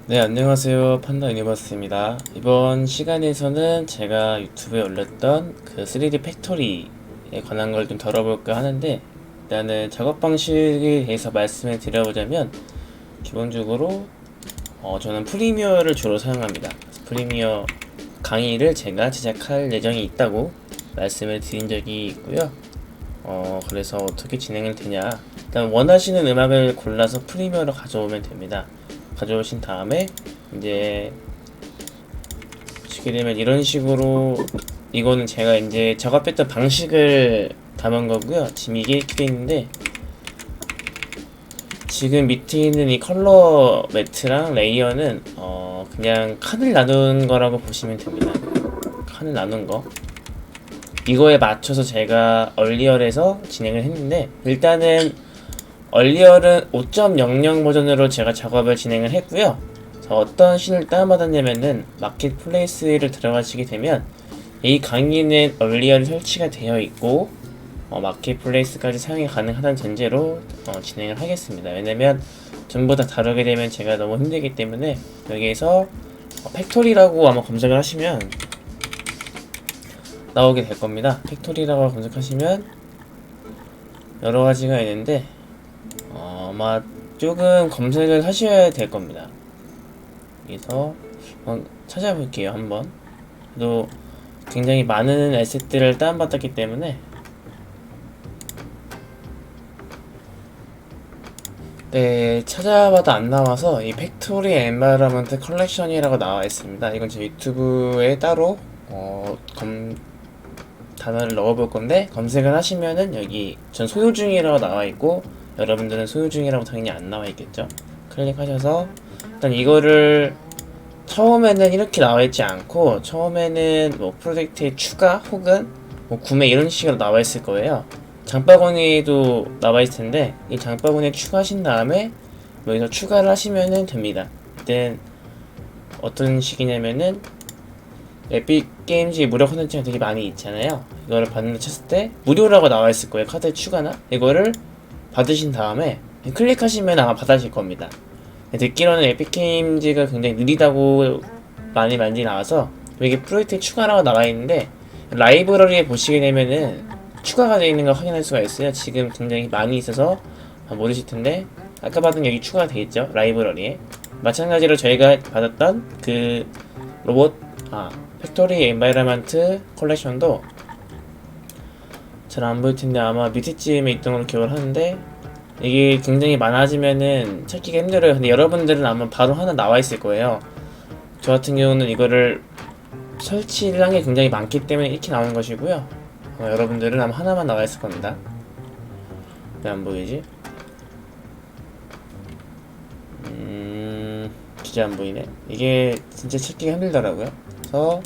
네, 안녕하세요. 판다 유니버스입니다. 이번 시간에서는 제가 유튜브에 올렸던 그 3D 팩토리에 관한 걸 좀 다뤄볼까 하는데, 일단은 작업 방식에 대해서 말씀을 드려보자면, 기본적으로 저는 프리미어를 주로 사용합니다. 그래서 프리미어 강의를 제가 제작할 예정이 있다고 말씀을 드린 적이 있고요. 그래서 어떻게 진행을 되냐, 일단 원하시는 음악을 골라서 프리미어로 가져오면 됩니다. 가져오신 다음에 이제 보시게 되면 이런 식으로, 이거는 제가 이제 작업했던 방식을 담은 거고요. 지금 이게 이렇게 돼 있는데, 지금 밑에 있는 이 컬러 매트랑 레이어는 그냥 칸을 나눈 거라고 보시면 됩니다. 칸을 나눈 거, 이거에 맞춰서 제가 얼리얼에서 진행을 했는데, 일단은 얼리얼은 5.00 버전으로 제가 작업을 진행을 했고요. 어떤 씬을 다운받았냐면은, 마켓플레이스를 들어가시게 되면 이 강의는 얼리얼이 설치가 되어 있고 마켓플레이스까지 사용이 가능하다는 전제로 진행을 하겠습니다. 왜냐면 전부 다 다루게 되면 제가 너무 힘들기 때문에. 여기에서 팩토리라고 아마 검색을 하시면 나오게 될 겁니다. 팩토리라고 검색하시면 여러 가지가 있는데 아마 조금 검색을 하셔야 될 겁니다. 그래서 찾아볼게요. 한번. 또 굉장히 많은 에셋들을 다운받았기 때문에. 네, 찾아봐도 안 나와서 이 팩토리 엔바이러먼트 컬렉션이라고 나와 있습니다. 이건 제 유튜브에 따로 단어를 넣어볼 건데, 검색을 하시면은 여기 전 소유 중이라고 나와 있고, 여러분들은 소유 중이라고 당연히 안 나와 있겠죠. 클릭하셔서 일단 이거를 처음에는 이렇게 나와 있지 않고, 처음에는 뭐 프로젝트의 추가 혹은 뭐 구매 이런 식으로 나와 있을 거예요. 장바구니에도 나와 있을 텐데, 이 장바구니에 추가하신 다음에 여기서 추가를 하시면 됩니다. 일단 어떤 식이냐면은, 에픽 게임즈 무료 콘텐츠가 되게 많이 있잖아요. 이거를 받는다 쳤을 때 무료라고 나와 있을 거예요. 카드 추가나. 이거를 받으신 다음에 클릭하시면 아마 받으실 겁니다. 듣기로는 에픽 게임즈가 굉장히 느리다고 많이 나와서 여기 프로젝트 추가라고 나와 있는데, 라이브러리에 보시게 되면은 추가가 되어 있는 걸 확인할 수가 있어요. 지금 굉장히 많이 있어서 모르실 텐데, 아까 받은 여기 추가가 되어 있죠. 라이브러리에. 마찬가지로 저희가 받았던 그 로봇 팩토리 엔바이러먼트 컬렉션도 잘 안 보일 텐데 아마 밑에쯤에 있던 걸로 기억을 하는데, 이게 굉장히 많아지면은 찾기가 힘들어요. 근데 여러분들은 아마 바로 하나 나와 있을 거예요. 저 같은 경우는 이거를 설치를 한 게 굉장히 많기 때문에 이렇게 나오는 것이고요. 여러분들은 아마 하나만 나와 있을 겁니다. 왜 안 보이지? 진짜 안 보이네. 이게 진짜 찾기가 힘들더라고요. 그래서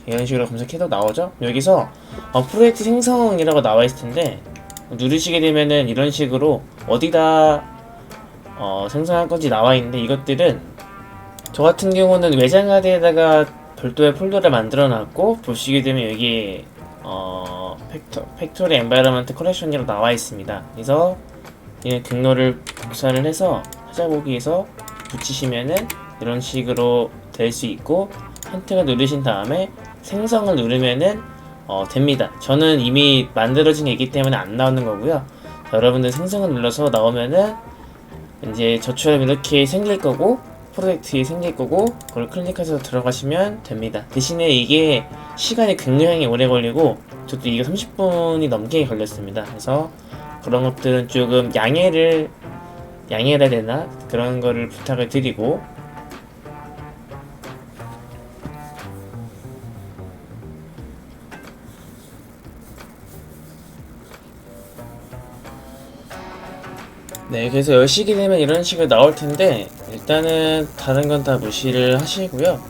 이런 식으로 검색해도 나오죠? 여기서 프로젝트 생성이라고 나와 있을 텐데, 누르시게 되면은 이런 식으로 어디다 생성할 건지 나와 있는데, 이것들은 저 같은 경우는 외장하드에다가 별도의 폴더를 만들어 놨고, 보시게 되면 여기 팩토리 엔바이러먼트 컬렉션이라고 나와 있습니다. 그래서 이 경로를 복사를 해서 찾아보기에서 붙이시면은 이런 식으로 될 수 있고, 선택을 누르신 다음에 생성을 누르면은 됩니다. 저는 이미 만들어진 게 있기 때문에 안 나오는 거고요. 여러분들 생성을 눌러서 나오면은 이제 저처럼 이렇게 생길 거고, 프로젝트에 생길 거고, 그걸 클릭해서 들어가시면 됩니다. 대신에 이게 시간이 굉장히 오래 걸리고, 저도 이게 30분이 넘게 걸렸습니다. 그래서 그런 것들은 조금 양해를 해야 되나, 그런 거를 부탁을 드리고. 네, 그래서 여시게 되면 이런 식으로 나올 텐데, 일단은 다른 건 다 무시를 하시고요.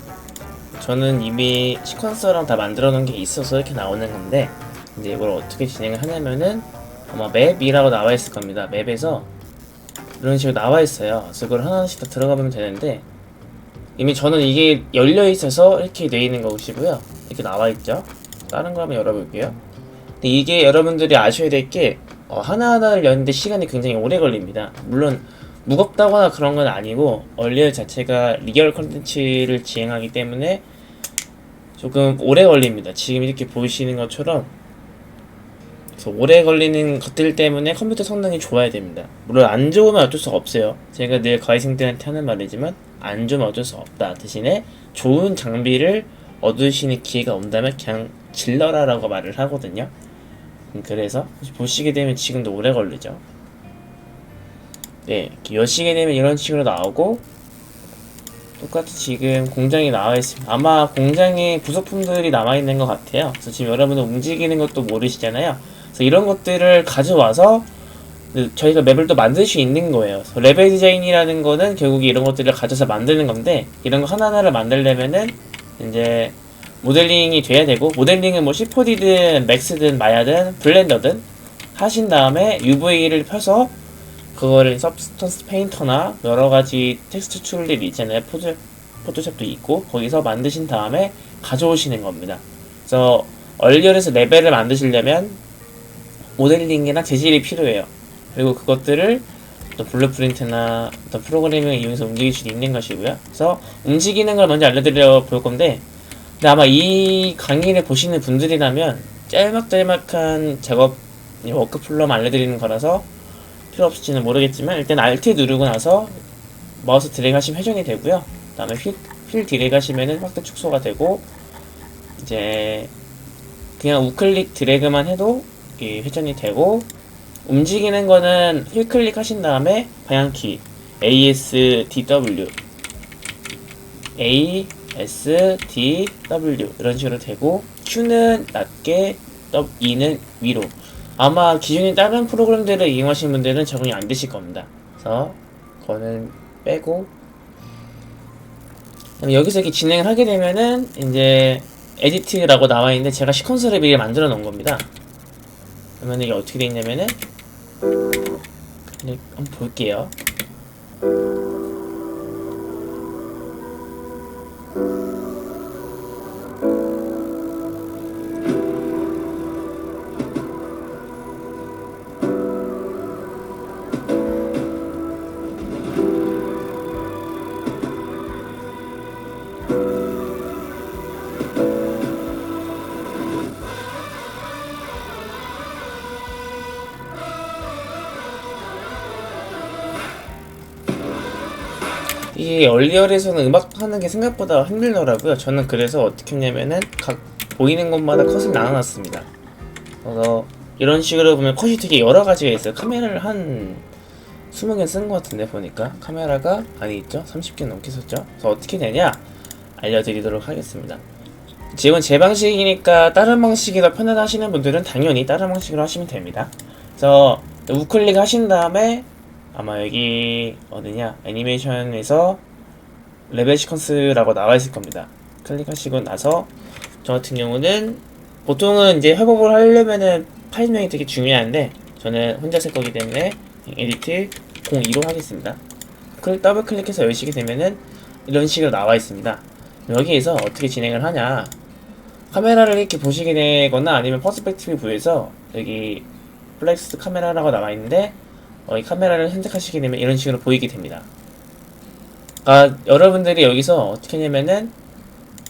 저는 이미 시퀀서랑 다 만들어 놓은 게 있어서 이렇게 나오는 건데, 이제 이걸 어떻게 진행을 하냐면은, 아마 맵이라고 나와 있을 겁니다. 맵에서 이런 식으로 나와 있어요. 그래서 그걸 하나씩 다 들어가 보면 되는데, 이미 저는 이게 열려 있어서 이렇게 돼 있는 것이고요. 이렇게 나와 있죠. 다른 거 한번 열어볼게요. 근데 이게 여러분들이 아셔야 될 게, 하나하나를 여는데 시간이 굉장히 오래 걸립니다. 물론 무겁다거나 그런 건 아니고 얼리얼 자체가 리얼 컨텐츠를 지향하기 때문에 조금 오래 걸립니다. 지금 이렇게 보이시는 것처럼. 그래서 오래 걸리는 것들 때문에 컴퓨터 성능이 좋아야 됩니다. 물론 안 좋으면 어쩔 수가 없어요. 제가 늘 가이생들한테 하는 말이지만 안 좋으면 어쩔 수 없다. 대신에 좋은 장비를 얻으시는 기회가 온다면 그냥 질러라라고 말을 하거든요. 그래서 보시게 되면 지금도 오래 걸리죠. 네, 여시게 되면 이런 식으로 나오고 똑같이 지금 공장이 나와 있습니다. 아마 공장에 부속품들이 남아 있는 것 같아요. 그래서 지금 여러분은 움직이는 것도 모르시잖아요. 그래서 이런 것들을 가져와서 저희가 맵을 또 만들 수 있는 거예요. 그래서 레벨 디자인이라는 거는 결국 이런 것들을 가져서 만드는 건데, 이런 거 하나하나를 만들려면은 이제 모델링이 돼야 되고, 모델링은 뭐 C4D든 맥스든 마야든 블렌더든 하신 다음에 UV를 펴서 그거를 서브스턴스 페인터나 여러가지 텍스처 툴들이 있잖아요. 포토샵도 있고 거기서 만드신 다음에 가져오시는 겁니다. 그래서 얼리얼에서 레벨을 만드시려면 모델링이나 재질이 필요해요. 그리고 그것들을 또 블루프린트나 또 프로그래밍을 이용해서 움직일 수 있는 것이고요. 그래서 움직이는 걸 먼저 알려드려 볼 건데, 근데 아마 이 강의를 보시는 분들이라면 짤막짤막한 작업 워크플로만 알려드리는 거라서 필요 없을지는 모르겠지만, 일단 Alt 누르고 나서 마우스 드래그 하시면 회전이 되고요. 그 다음에 휠 드래그 하시면은 확대 축소가 되고, 이제 그냥 우클릭 드래그만 해도 회전이 되고, 움직이는 거는 휠 클릭 하신 다음에 방향키 ASDW 이런 식으로 되고, Q는 낮게, E는 위로. 아마 기존에 다른 프로그램들을 이용하시는 분들은 적응이 안 되실 겁니다. 그래서 그거는 빼고, 여기서 이렇게 진행을 하게 되면은 이제 에디트라고 나와 있는데, 제가 시퀀스를 미리 만들어 놓은 겁니다. 그러면 이게 어떻게 돼 있냐면은, 한번 볼게요. 이게 얼리얼에서는 음악 하는 게 생각보다 힘들더라고요. 저는 그래서 어떻게 했냐면은 각 보이는 곳마다 컷을 나눠놨습니다. 그래서 이런 식으로 보면 컷이 되게 여러 가지가 있어요. 카메라를 한 20개 쓴 것 같은데 보니까 카메라가 많이 있죠? 30개 넘게 썼죠? 그래서 어떻게 되냐? 알려드리도록 하겠습니다. 지금 제 방식이니까 다른 방식이 더 편하시는 분들은 당연히 다른 방식으로 하시면 됩니다. 그래서 우클릭 하신 다음에 아마 여기 어디냐, 애니메이션에서 레벨 시퀀스라고 나와 있을 겁니다. 클릭하시고 나서 저 같은 경우는 보통은 이제 회복을 하려면은 파일명이 되게 중요한데, 저는 혼자 쓸 거기 때문에 에디트 02로 하겠습니다. 더블 클릭해서 열시게 되면은 이런 식으로 나와 있습니다. 여기에서 어떻게 진행을 하냐, 카메라를 이렇게 보시게 되거나 아니면 퍼스펙티브 뷰에서 여기 플렉스 카메라라고 나와 있는데, 이 카메라를 선택하시게 되면 이런 식으로 보이게 됩니다. 여러분들이 여기서 어떻게 하냐면은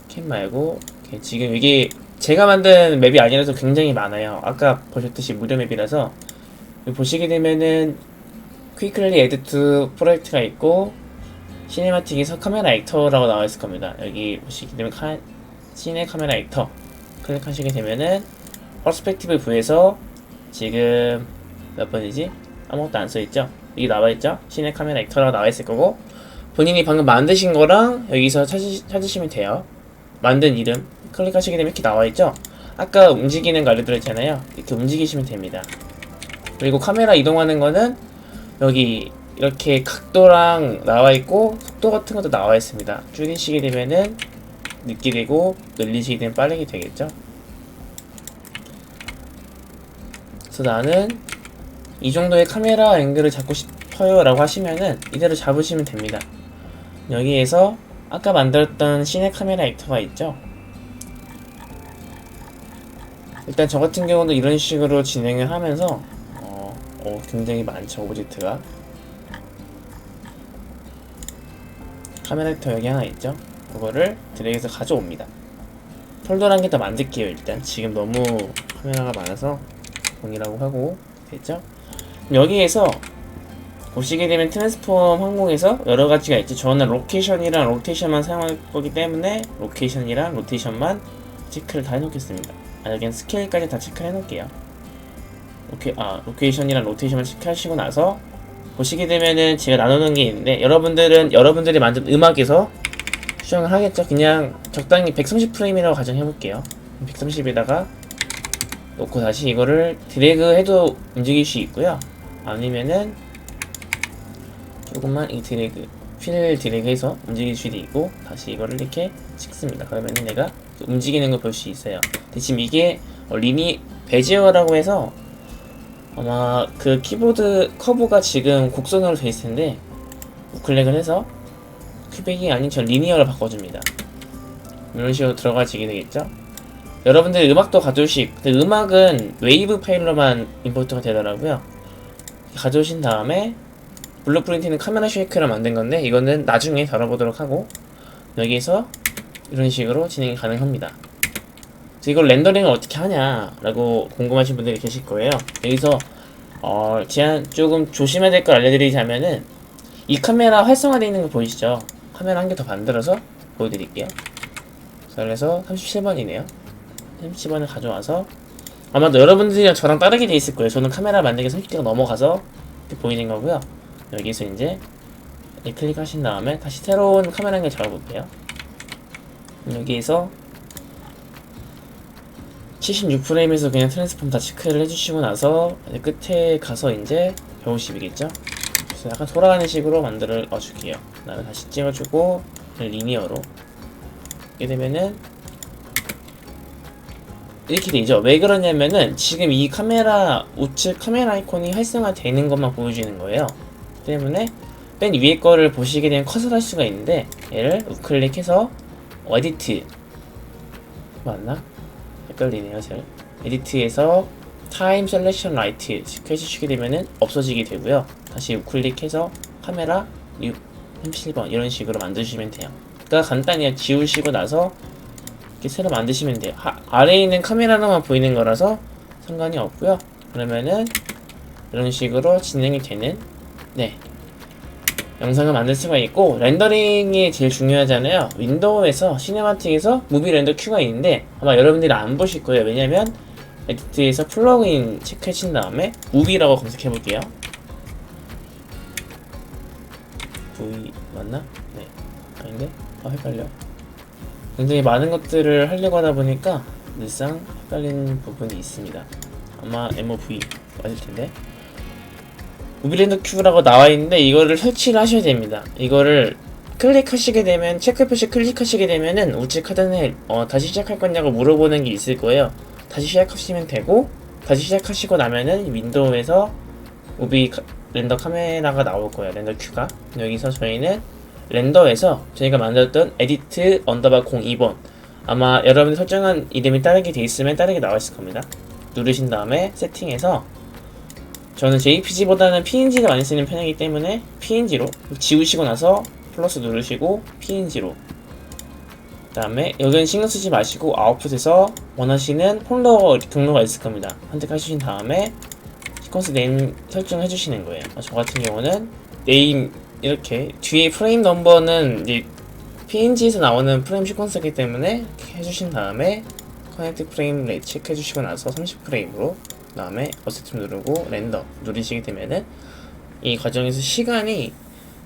캠 말고 지금 이게 제가 만든 맵이 아니라서 굉장히 많아요. 아까 보셨듯이 무료 맵이라서 보시게 되면은 퀵클리 에드 투 프로젝트가 있고, 시네마틱에서 카메라 액터라고 나와 있을 겁니다. 여기 보시게 되면 시네 카메라 액터 클릭하시게 되면은 퍼스펙티브 뷰에서 지금 몇 번이지? 아무것도 안 써있죠? 여기 나와있죠? 시네 카메라 액터라고 나와있을 거고, 본인이 방금 만드신 거랑 여기서 찾으시면 돼요. 만든 이름 클릭하시게 되면 이렇게 나와있죠? 아까 움직이는 거 알려드렸잖아요. 이렇게 움직이시면 됩니다. 그리고 카메라 이동하는 거는 여기 이렇게 각도랑 나와있고, 속도 같은 것도 나와있습니다. 줄이시게 되면은 늦게 되고, 늘리시게 되면 빠르게 되겠죠? 그래서 나는 이 정도의 카메라 앵글을 잡고 싶어요 라고 하시면은 이대로 잡으시면 됩니다. 여기에서 아까 만들었던 시네 카메라 액터가 있죠? 일단 저 같은 경우도 이런 식으로 진행을 하면서 굉장히 많죠, 오브젝트가. 카메라 렉터 여기 하나 있죠? 그거를 드래그해서 가져옵니다. 폴더를 한 개 더 만들게요. 일단 지금 너무 카메라가 많아서 공이라고 하고 됐죠? 여기에서 보시게 되면 트랜스폼 항목에서 여러 가지가 있지. 저는 로케이션이랑 로테이션만 사용할 거기 때문에 로케이션이랑 로테이션만 체크를 다 해놓겠습니다. 여기는 스케일까지 다 체크를 해놓을게요. 로케이션이랑 로테이션만 체크하시고 나서 보시게 되면은 제가 나누는 게 있는데, 여러분들이 만든 음악에서 수정을 하겠죠. 그냥 적당히 130프레임이라고 가정해볼게요. 130에다가 놓고 다시 이거를 드래그 해도 움직일 수 있고요. 아니면은 조금만 이 드래그, 휠 드래그 해서 움직일 수도 있고, 다시 이거를 이렇게 찍습니다. 그러면은 내가 움직이는 걸 볼 수 있어요. 근데 지금 이게 베지어라고 해서 아마 그 키보드 커브가 지금 곡선으로 돼 있을 텐데, 우클릭을 해서 큐빅이 아닌 저 리니어를 바꿔줍니다. 이런 식으로 들어가지게 되겠죠? 여러분들 음악도 가져올 수 있고, 근데 음악은 웨이브 파일로만 임포트가 되더라고요. 가져오신 다음에 블루프린트는 카메라 쉐이크를 만든 건데, 이거는 나중에 다뤄보도록 하고, 여기에서 이런 식으로 진행이 가능합니다. 그래서 이걸 렌더링을 어떻게 하냐라고 궁금하신 분들이 계실 거예요. 여기서 제한 조금 조심해야 될 걸 알려드리자면은, 이 카메라 활성화되어 있는 거 보이시죠? 카메라 한 개 더 만들어서 보여드릴게요. 그래서 37번이네요. 37번을 가져와서, 아마도 여러분들이랑 저랑 다르게 돼 있을 거예요. 저는 카메라 만들기 30개가 넘어가서 이렇게 보이는 거고요. 여기서 이제 클릭하신 다음에 다시 새로운 카메라 한 개 잡아볼게요. 여기에서 76프레임에서 그냥 트랜스폼 다 체크를 해주시고 나서 끝에 가서 이제 150이겠죠? 그래서 약간 돌아가는 식으로 만들어 줄게요. 그다음에 다시 찍어주고 리니어로 이렇게 되면은 이렇게 되죠. 왜 그러냐면은 지금 이 카메라 우측 카메라 아이콘이 활성화 되는 것만 보여주는 거예요. 때문에 맨 위에 거를 보시게 되면 컷을 할 수가 있는데, 얘를 우클릭해서 에디트 맞나? 헷갈리네요. 잘 에디트에서 타임 셀렉션 라이트 해주시게 되면은 없어지게 되고요. 다시 우클릭해서 카메라 37번 이런 식으로 만드시면 돼요. 그러니까 간단히 지우시고 나서 이렇게 새로 만드시면 돼요. 아래에 있는 카메라로만 보이는 거라서 상관이 없고요. 그러면은 이런 식으로 진행이 되는 영상을 만들 수가 있고, 렌더링이 제일 중요하잖아요. 윈도우에서 시네마틱에서 무비 렌더 큐가 있는데 아마 여러분들이 안 보실 거예요. 왜냐면 에디트에서 플러그인 체크해 친 다음에 무비라고 검색해 볼게요. V 맞나? 네, 아닌데? 헷갈려. 굉장히 많은 것들을 하려고 하다 보니까 늘상 헷갈리는 부분이 있습니다. 아마 MOV 맞을 텐데. 무비렌더 큐라고 나와 있는데 이거를 설치를 하셔야 됩니다. 이거를 클릭하시게 되면, 체크 표시 클릭하시게 되면은 우측 하단에 다시 시작할 거냐고 물어보는 게 있을 거예요. 다시 시작하시면 되고, 다시 시작하시고 나면은 윈도우에서 무비 렌더 카메라가 나올 거예요. 렌더 큐가. 여기서 저희는 렌더에서 저희가 만들었던 에디트 언더바 02번, 아마 여러분이 설정한 이름이 다르게 돼 있으면 다르게 나와 있을 겁니다. 누르신 다음에 세팅에서, 저는 JPG보다는 PNG를 많이 쓰는 편이기 때문에 PNG로 지우시고 나서 플러스 누르시고 PNG로, 그 다음에 여기는 신경 쓰지 마시고 아웃풋에서 원하시는 폴더 경로가 있을 겁니다. 선택하신 다음에 시퀀스 네임 설정해 주시는 거예요. 저 같은 경우는 네임 이렇게 뒤에 프레임 넘버는 이제 PNG에서 나오는 프레임 시퀀스이기 때문에 이렇게 해주신 다음에 커넥트 프레임 레이트 체크해 주시고 나서 30프레임으로, 그 다음에 어세트 누르고 렌더 누르시게 되면은 이 과정에서 시간이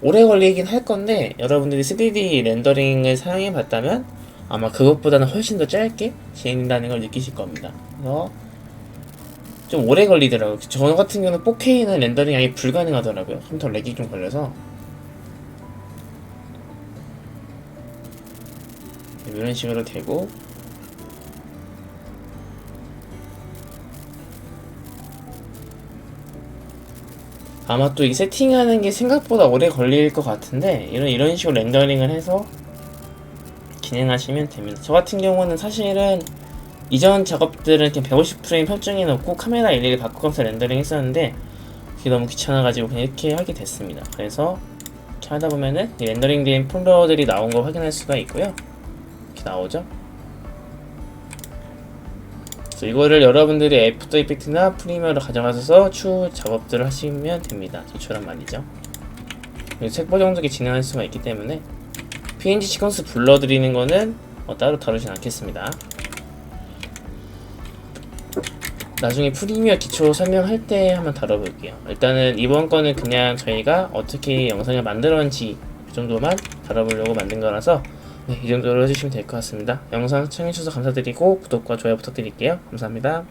오래 걸리긴 할 건데, 여러분들이 3D 렌더링을 사용해 봤다면 아마 그것보다는 훨씬 더 짧게 진행된다는 걸 느끼실 겁니다. 그래서 좀 오래 걸리더라고요. 저 같은 경우는 4K는 렌더링이 아예 불가능하더라고요. 컴퓨터 렉이 좀 걸려서. 이런 식으로 되고, 아마 또 이 세팅하는 게 생각보다 오래 걸릴 것 같은데, 이런 식으로 렌더링을 해서 진행하시면 됩니다. 저 같은 경우는 사실은 이전 작업들은 그냥 150프레임 설정해 놓고 카메라 일일이 바꿔가면서 렌더링 했었는데 그게 너무 귀찮아가지고 그냥 이렇게 하게 됐습니다. 그래서 이렇게 하다 보면은 렌더링 된 폴더들이 나온 거 확인할 수가 있고요. 이렇게 나오죠. 그래서 이거를 여러분들이 애프터 이펙트나 프리미어로 가져가셔서 추후 작업들을 하시면 됩니다. 저처럼 말이죠. 색보 정도게 진행할 수가 있기 때문에 PNG 시퀀스 불러드리는 거는 따로 다루진 않겠습니다. 나중에 프리미어 기초 설명할 때 한번 다뤄볼게요. 일단은 이번 거는 그냥 저희가 어떻게 영상을 만들었는지 그 정도만 다뤄보려고 만든 거라서 이 정도로 해주시면 될 것 같습니다. 영상 시청해주셔서 감사드리고 구독과 좋아요 부탁드릴게요. 감사합니다.